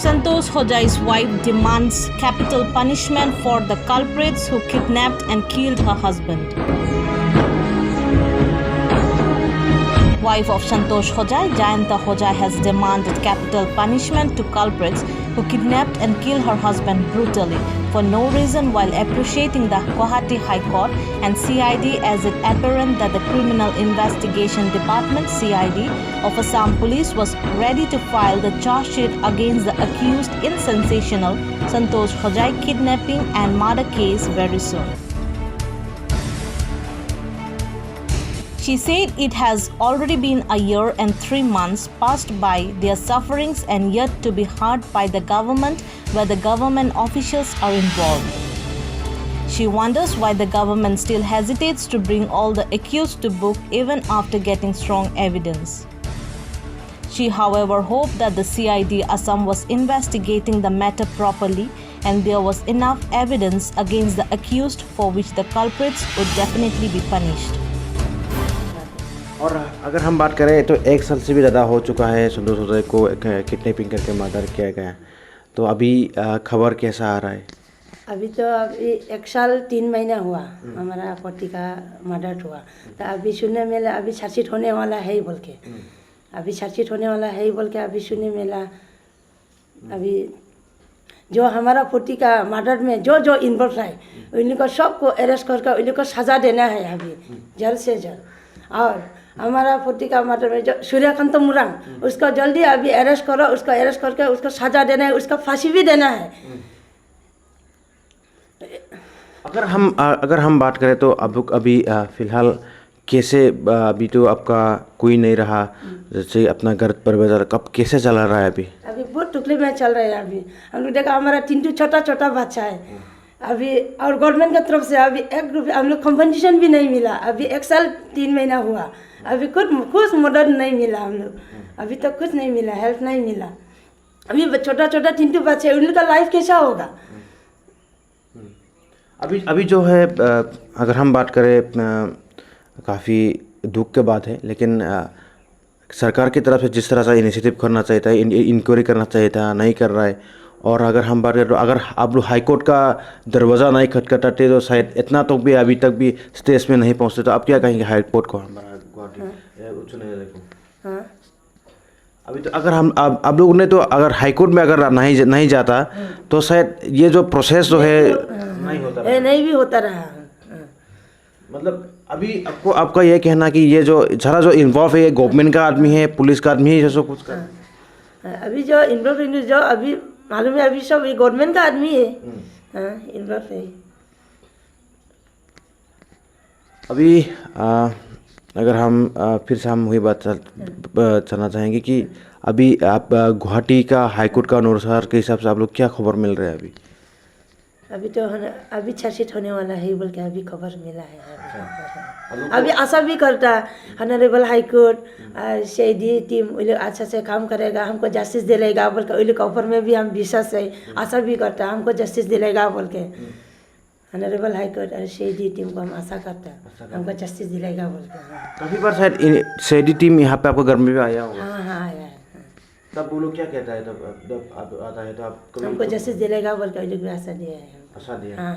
Santosh Hojai's wife demands capital punishment for the culprits who kidnapped and killed her husband. Wife of Santosh Hojai, Jayanta Hojai, has demanded capital punishment to culprits who kidnapped and killed her husband brutally for no reason, while appreciating the Guwahati High Court and CID as it apparent that the Criminal Investigation Department (CID) of Assam Police was ready to file the charge sheet against the accused in sensational Santosh Hojai kidnapping and murder case very soon. She said it has already been a year and 3 months passed by their sufferings and yet to be heard by the government where the government officials are involved. She wonders why the government still hesitates to bring all the accused to book even after getting strong evidence. She, however, hoped that the CID Assam was investigating the matter properly and there was enough evidence against the accused for which the culprits would definitely be punished. और अगर हम बात करें तो 1 साल से भी ज़्यादा हो चुका है संतोष हौजा को किडनैपिंग करके मर्डर किया गया। तो अभी खबर कैसा आ रहा है? अभी तो अभी 1 साल 3 महीना हुआ हमारा पति का मर्डर हुआ। तो अभी सुनने मिला अभी चार्जशीट होने वाला है ही बोल के, अभी चार्जशीट होने वाला है ही बोल के अभी सुनने मिला। अभी जो हमारा पति का मर्डर में जो जो इन्वॉल्व है उनको सबको अरेस्ट करके उनको सज़ा देना है अभी जल्द से जल्द। और हमारा पति का मर्डर में जो सूर्यकांत मुरांग उसको जल्दी अभी अरेस्ट करो, उसको अरेस्ट करके उसको सज़ा देना है, उसका फांसी भी देना है। अगर हम बात करें तो अब अभी फ़िलहाल कैसे अभी तो आपका कोई नहीं रहा, जैसे अपना घर परिवार कब कैसे चला रहा है? अभी बहुत तकलीफ में चल रहा है। अभी हम लोग देखा हमारा 3 छोटा छोटा बच्चा है अभी, और गवर्नमेंट की तरफ से अभी 1 रुपये हम लोग कंपनसेशन भी नहीं मिला। अभी 1 साल 3 महीना हुआ, अभी कुछ मदद नहीं मिला हम लोग, अभी तक कुछ नहीं मिला, हेल्प नहीं मिला। अभी छोटा छोटा 3 बच्चे उनका लाइफ कैसा होगा? अभी जो है अगर हम बात करें काफ़ी दुख के बात है, लेकिन सरकार की तरफ से जिस तरह से इनिशिएटिव करना चाहिए था, इंक्वायरी करना चाहिए था, नहीं कर रहा है। और अगर हम बात करें तो अगर आप लोग हाई कोर्ट का दरवाज़ा नहीं खटखटाते तो शायद इतना तो भी अभी तक भी स्टेज में नहीं पहुंचते। तो आप क्या कहेंगे हाई कोर्ट को, उच्च न्यायालय को? अभी तो अगर हम आप लोगों ने तो अगर हाई कोर्ट में अगर नहीं जाता तो शायद ये जो प्रोसेस जो है नहीं भी होता रहा। मतलब अभी आपका ये कहना कि ये जो सारा जो इन्वॉल्व है ये गवर्नमेंट का आदमी है, पुलिस का आदमी है, जैसा कुछ का अभी जो इन्वॉल्व जो अभी मालूम है अभी सब ये गवर्नमेंट का आदमी है इन्वॉल्व है। अभी अगर हम फिर से हम वही बात चलना चाहेंगे कि अभी आप गुवाहाटी का हाई कोर्ट का अनुसार के हिसाब से आप लोग क्या खबर मिल रहा है? अभी तो अभी चार्जशीट होने वाला है बोल के अभी खबर मिला है। अभी आशा भी करता honourable high court CID team वो लोग अच्छा से काम करेगा, हमको जस्टिस दिलाएगा बोल के वो लोग ऊपर में भी हम विश्वास है, आशा भी करता हमको जस्टिस दिलाएगा बोल के। ऑनरेबल हाई कोर्ट और सीआईडी टीम को हम आशा करता है हमको जस्टिस दिलाएगा बोल के। काफ़ी बार शायद सीआईडी टीम यहाँ पे आपको घर में भी आया होगा। हाँ आया है। तब वो लोग क्या कहता है जब आप आता है तो आप हमको जस्टिस दिलाएगा बोल के वो लोग भी आशा दिया है। आशा दिया। हाँ।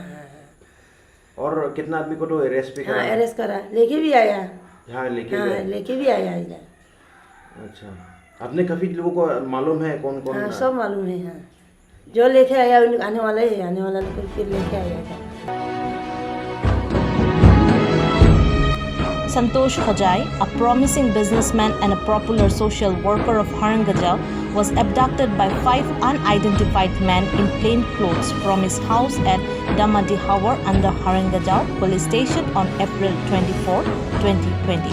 और कितना आदमी को तो अरेस्ट भी करा? अरेस्ट करा, लेके भी आया। हाँ लेके भी आया इधर। अच्छा, आपने काफ़ी लोगों को मालूम है कौन कौन? हाँ सब मालूम है। हाँ जो लेके आया उन आने वाला है, आने वाला लेकर फिर लेके आया। Santosh Hojai, a promising businessman and a popular social worker of Haringajal, was abducted by 5 unidentified men in plain clothes from his house at Damadihawar under Haringajal police station on April 24, 2020.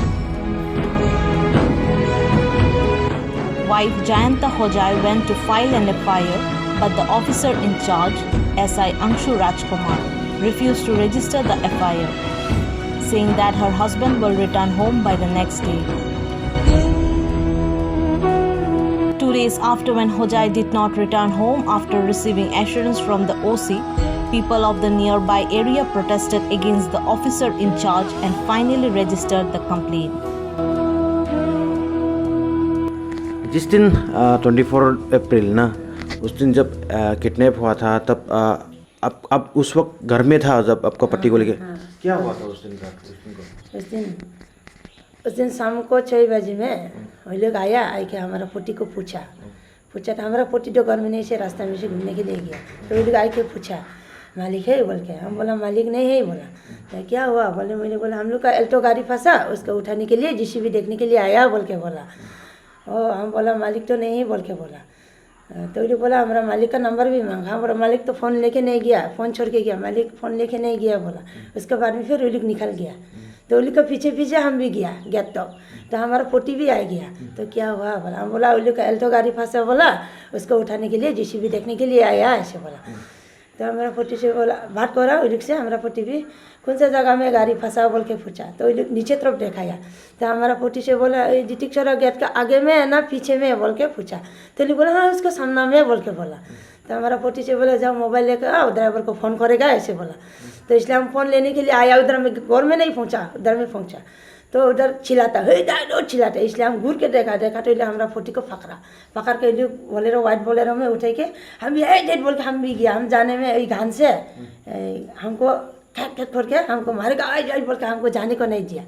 Wife Jayanta Hojai went to file an FIR, but the officer in charge, SI Anshu Rajkumar, refused to register the FIR, saying that her husband will return home by the next day. 2 days after, when Hojai did not return home after receiving assurance from the OC, people of the nearby area protested against the officer in charge and finally registered the complaint. जिस दिन 24 अप्रैल ना उस दिन जब kidnap हुआ था तब अब उस वक्त घर में था जब आपको पट्टी को लेके क्या हुआ था उस दिन को? उस दिन शाम को 6 बजे में वो लोग आया के हमारा पोती को पूछा तो हमारा पोती तो घर में नहीं से रास्ता में से घूमने के लिए गया, तो वो लोग आए के पूछा मालिक है बोल के, हम बोला मालिक नहीं है, बोला तो क्या हुआ, बोले मैंने बोला हम लोग का एल्टो गाड़ी फंसा, उसको उठाने के लिए जीसीबी देखने के लिए आया बोल के बोला। हम बोला मालिक तो नहीं बोल के बोला, तो वो बोला हमारा मालिक का नंबर भी मांगा, हमारा मालिक तो फ़ोन लेके नहीं गया, फ़ोन छोड़ के गया, मालिक फ़ोन लेके नहीं गया बोला। उसके बाद में फिर वो लोग निकल गया, तो वो लोग के पीछे पीछे हम भी गया तो हमारा पोती भी आ गया, तो क्या हुआ बोला, हम बोला वो लोग का एल्टो गाड़ी फंसा बोला, उसको उठाने के लिए जीसीबी देखने के लिए आया ऐसे बोला। तो हमारा पोती से बोला बात करा वो लोग से, हमारा पोती भी कौन सा जगह में गाड़ी फंसा बोल के पूछा, तो वो लोग नीचे तरफ दिखाया, तो हमारा पोती से बोला डिटेक्चर गेट का आगे में है ना पीछे में बोल के पूछा, तो लोग बोला हाँ उसको सामना में बोल के बोला। तो हमारा पोती से बोला जाओ मोबाइल लेकर आओ, ड्राइवर को फ़ोन करेगा ऐसे बोला। तो इसलिए हम फ़ोन लेने के लिए आया, उधर में घर में नहीं पहुँचा, उधर में पहुँचा तो उधर चिल्लाता है रोड चिल्लाता, इसलिए हम घूर के देखा तो इसलिए हमारा पोती को पकड़ के लोग बोलेरो वाइट बोलेरो में उठे के हम भी डेट बोल के हम भी गया, हम जाने में वही घान से हमको खैट खोल के हमको मारेगा आई बोल के हमको जाने को नहीं दिया।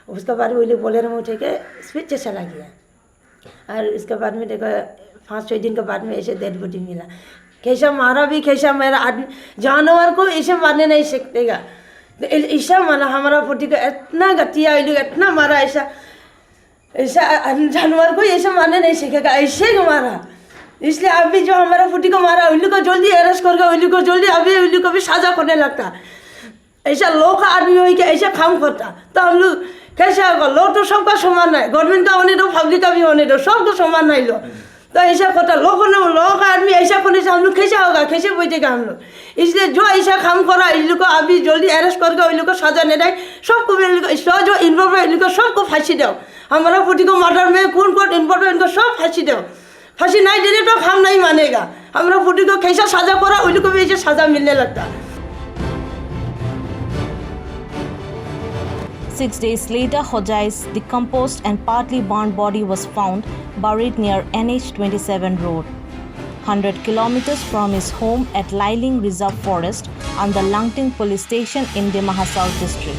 उसके बाद वो लोग बोलेरो में उठे के स्पीड से चला गया। और उसके बाद में देखो 5-6 दिन के बाद में ऐसे डेड बॉडी मिला। कैसा मारा भी, कैसा मेरा आदमी जानवर को ऐसे मारने नहीं सकतेगा, तो ऐसा मारा हमारा पोती को इतना गतिया इतना मारा, ऐसा जानवर को ऐसा मारने नहीं सीखेगा, ऐसे मारा। इसलिए अभी जो हमारा पोती को मारा उल्लू को जल्दी अरेस्ट करके उल्लू को जल्दी अभी उल्लू को भी साजा करने लगता। ऐसा लो का आदमी हो के ऐसा काम करता तो हम लोग कैसे होगा, लो तो सबका समान है, गवर्नमेंट का होने दो पब्लिक का भी होने दो, सबको समान नहीं लो, तो ऐसा करता लो का आदमी ऐसा करने से हम लोग कैसे होगा, कैसे बैठेगा हम लोग। इसलिए जो ऐसा काम करा इन लोग को अभी जल्दी अरेस्ट करके इन लोग को सजा नहीं दे, सबको जो इन्वॉल्व है इन लोग को सबको फांसी दो। हमारा पोती को मर्डर में कौन इन्वॉल्व है इनको सब फांसी दो, फांसी नहीं देने तो हम नहीं मानेगा। हमारा पोती को कैसा सजा करा उन लोग को भी ऐसे सजा मिलने लगता। 6 days later, Hojai's decomposed and partly burned body was found buried near NH27 road, 100 kilometers from his home at Lailing Reserve Forest and the Langting police station in Dima South district.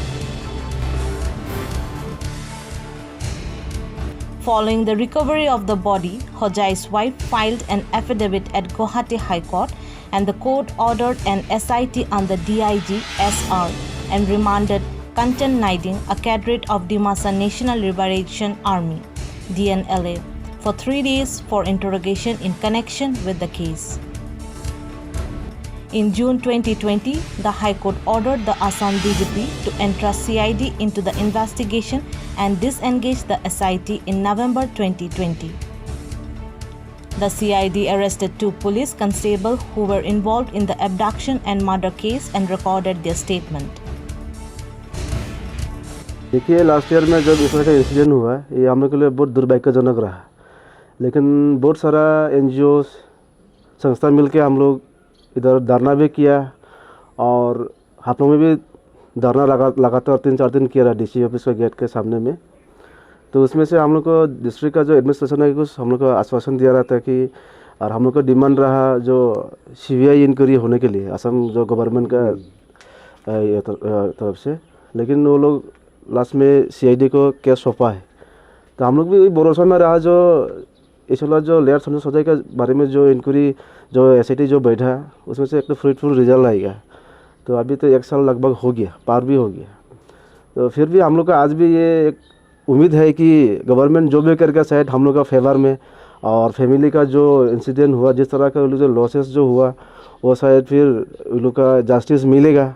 Following the recovery of the body, Hojai's wife filed an affidavit at Guwahati High Court, and the court ordered an SIT under DIG SR and remanded Kantan Naiding, a cadet of Dimasa National Liberation Army (DNLA), for 3 days for interrogation in connection with the case. In June 2020, the High Court ordered the Assam DGP to entrust CID into the investigation and disengage the SIT in November 2020. The CID arrested 2 police constables who were involved in the abduction and murder case and recorded their statement. देखिए last year में जब इस तरह का incident हुआ ये हम लोग के लिए बहुत दुर्भाग्यजनक रहा, लेकिन बहुत सारा NGOs संस्था मिलके हम लोग इधर धरना भी किया और आप लोगों में भी धरना लगातार 3-4 दिन किया रहा DC ऑफिस के गेट के सामने में। तो उसमें से हम लोग को डिस्ट्रिक्ट का जो एडमिनिस्ट्रेशन है कुछ हम लोग को आश्वासन दिया रहा था कि, और हम लोग को डिमांड रहा जो CBI इंक्वायरी होने के लिए असम जो गवर्नमेंट का तरफ से, लेकिन वो लोग लास्ट में CID को केस सौंपा है। तो हम लोग भी भरोसा में रहा जो इस वाला जो लेयर संजय सजाई के बारे में जो इंक्वायरी जो SIT जो बैठा उसमें से एक तो फ्रूटफुल रिजल्ट आएगा। तो अभी तो 1 साल लगभग हो गया, पार भी हो गया। तो फिर भी हम लोग का आज भी ये एक उम्मीद है कि गवर्नमेंट जो भी करके शायद हम लोग का फेवर में, और फैमिली का जो इंसिडेंट हुआ जिस तरह का जो लॉसेस जो हुआ वो शायद फिर उन लोग का जस्टिस मिलेगा।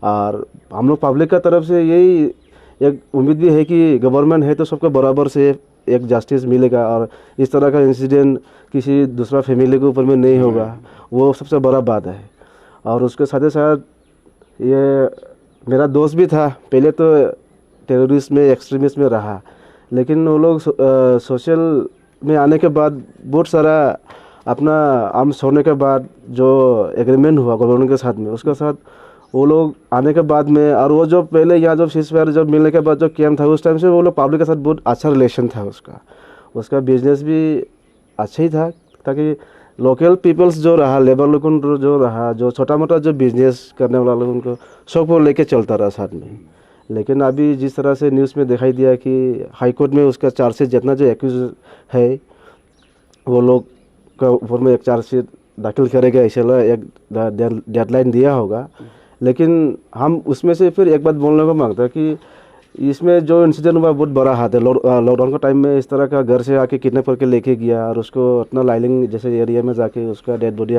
और हम लोग पब्लिक का तरफ से यही एक उम्मीद भी है कि गवर्नमेंट है तो सबको बराबर से एक जस्टिस मिलेगा और इस तरह का इंसिडेंट किसी दूसरा फैमिली के ऊपर में नहीं होगा, वो सबसे बड़ा बात है। और उसके साथ ही साथ ये मेरा दोस्त भी था, पहले तो टेररिस्ट में एक्सट्रीमिस्ट में रहा, लेकिन वो लोग सोशल में आने के बाद बहुत सारा अपना आर्म्स छोड़ने के बाद जो एग्रीमेंट हुआ गवर्नमेंट के साथ में, उसके साथ वो लोग आने के बाद में, और वो जो पहले यहाँ जब सीज़फायर जब मिलने के बाद जो कैम्प था उस टाइम से वो लोग पब्लिक के साथ बहुत अच्छा रिलेशन था उसका बिजनेस भी अच्छा ही था, ताकि लोकल पीपल्स जो रहा, लेबर लोगों जो रहा, जो छोटा मोटा जो बिजनेस करने वाला लोगों को सबको लेके चलता रहा साथ में। लेकिन अभी जिस तरह से न्यूज़ में दिखाई दिया कि हाई कोर्ट में उसका चार्जशीट जितना जो एक्यूज है वो लोग का ऊपर में एक चार्जशीट दाखिल करेगा, इंशाल्लाह एक डेडलाइन दिया होगा। लेकिन हम उसमें से फिर एक बात बोलने को मांगता है कि इसमें जो इंसिडेंट हुआ बहुत बड़ा हाथ है। लॉकडाउन का टाइम में इस तरह का घर से आके किडनैप करके लेके गया और उसको अपना लाइलिंग जैसे एरिया में जाके उसका डेड बॉडी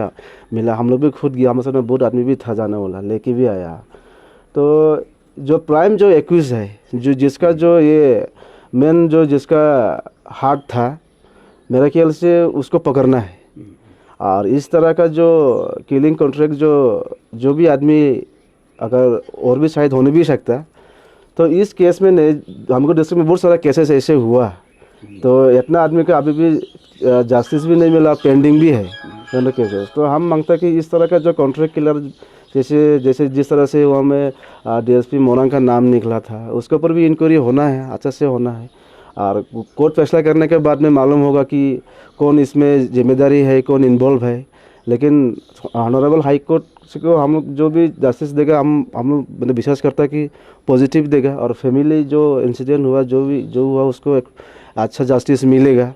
मिला। हम लोग भी खुद गया, हमारे साथ बहुत आदमी भी था जाने वाला, लेके भी आया। तो जो प्राइम जो एक्यूज है, जो जिसका जो ये मेन जो जिसका हार्ट था, मेरा ख्याल से उसको पकड़ना है। और इस तरह का जो किलिंग कॉन्ट्रैक्ट जो भी आदमी अगर और भी शायद होने भी सकता, तो इस केस में नहीं, हमको डिस्ट्रिक्ट में बहुत सारा केसेस ऐसे हुआ। तो इतना आदमी का अभी भी जस्टिस भी नहीं मिला, पेंडिंग भी है दोनों केसेस। तो हम मांगता कि इस तरह का जो कॉन्ट्रैक्ट किलर जैसे जिस तरह से वहाँ में डीएसपी मोरंग का नाम निकला था, उसके ऊपर भी इंक्वायरी होना है, अच्छा से होना है। और कोर्ट फैसला करने के बाद में मालूम होगा कि कौन इसमें जिम्मेदारी है, कौन इन्वॉल्व है। लेकिन ऑनरेबल हाई कोर्ट को हम लोग जो भी जस्टिस देगा, हम मतलब विश्वास करता है कि पॉजिटिव देगा और फैमिली जो इंसिडेंट हुआ जो हुआ उसको एक अच्छा जस्टिस मिलेगा।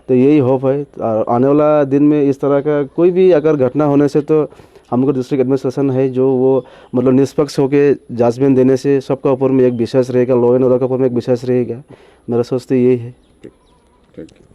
तो यही होप है। और आने वाला दिन में इस तरह का कोई भी अगर घटना होने से तो हमको डिस्ट्रिक्ट एडमिनिस्ट्रेशन है जो वो मतलब निष्पक्ष होकर जजमेंट देने से सबका ऊपर में एक विश्वास रहेगा, लॉ एंड ऑर्डर के ऊपर में एक विश्वास रहेगा। मेरा सोच तो यही है। Thank you.